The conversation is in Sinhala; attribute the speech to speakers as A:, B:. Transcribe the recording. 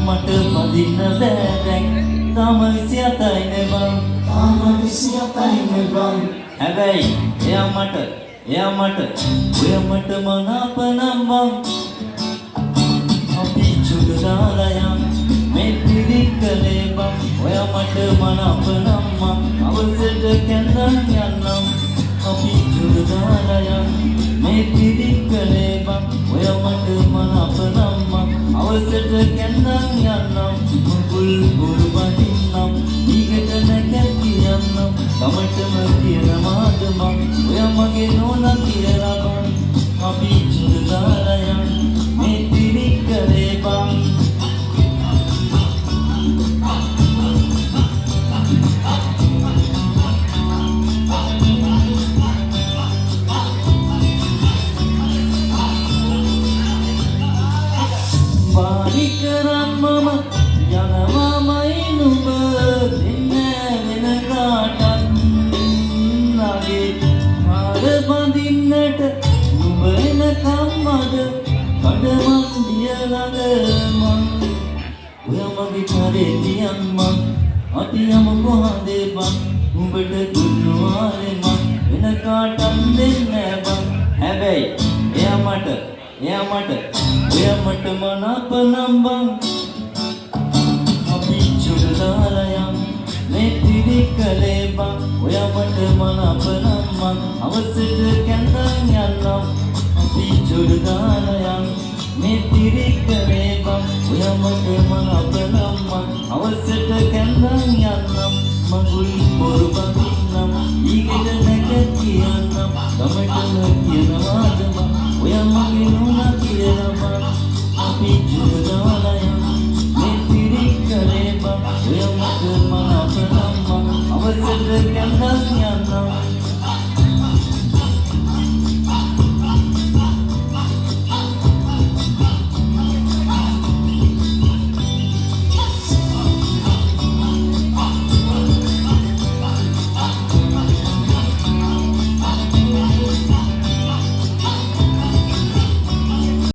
A: මට පදින්න බෑදැන් තම විසියතයි නෙබං
B: තාම 27යි නෙබං
A: හැබැයි එයා මට ඔය මට මනාප නම් බං අපි චුඩු දාලා යන් මේ පිළිකලේ බං ඔය මට මනාප නම් මං අවසට කැඳන් යන්නම් අපි චුඩු දාලා යන් මේ පිළිකලේ බං ඔය මට මනාප නම් මං අවසට කැඳන් යන්නම් මුකුල් බුරු බඳින්නම් ඊකට නැකත් කියන්නම් කමටම කියනවාද මං ඔය මගේ නෝනා කියලා බං අපි චුඩු දාලා යන් මේ පිළිකලේ බං බාරි කරන් මම යනවාමයි නුඹ දෙන්නේ වෙන කාටත් නගේ මාර බඳින්නට නුඹ එනකම් අද කඩමන්දිය ළඟ මං ඔය මගේ කරේ තියන් මං අපි යමු කොහොඳ බං උඹට දුන්නාලේ මං වෙන කාටත් දෙන්නේ බං හැබැයි එයා මට ඔය මට මනාප නම් බං අපි චුඩු දාලා යන් මේ පිළිකලේ බං ඔය මට මනාප නම් මං අවසට කැඳන් යන්නම් අපි චුඩු දාලා යන් මේ පිළිකලේ බං ඔය මට මනාප නම් මං අවසට කැඳන් යන්නම් මගුල් බොරු බඳින්නම් ඊගෙට නැකත් කියන්නම් කමටම කියනවාද මං ඔය මගේ නෝනා කියලා බං අපි චුඩු දාලා යන් මේ පිළිකලේ බං ඔය මට මනාප නම් මං අවසට කැඳන් යන්නම්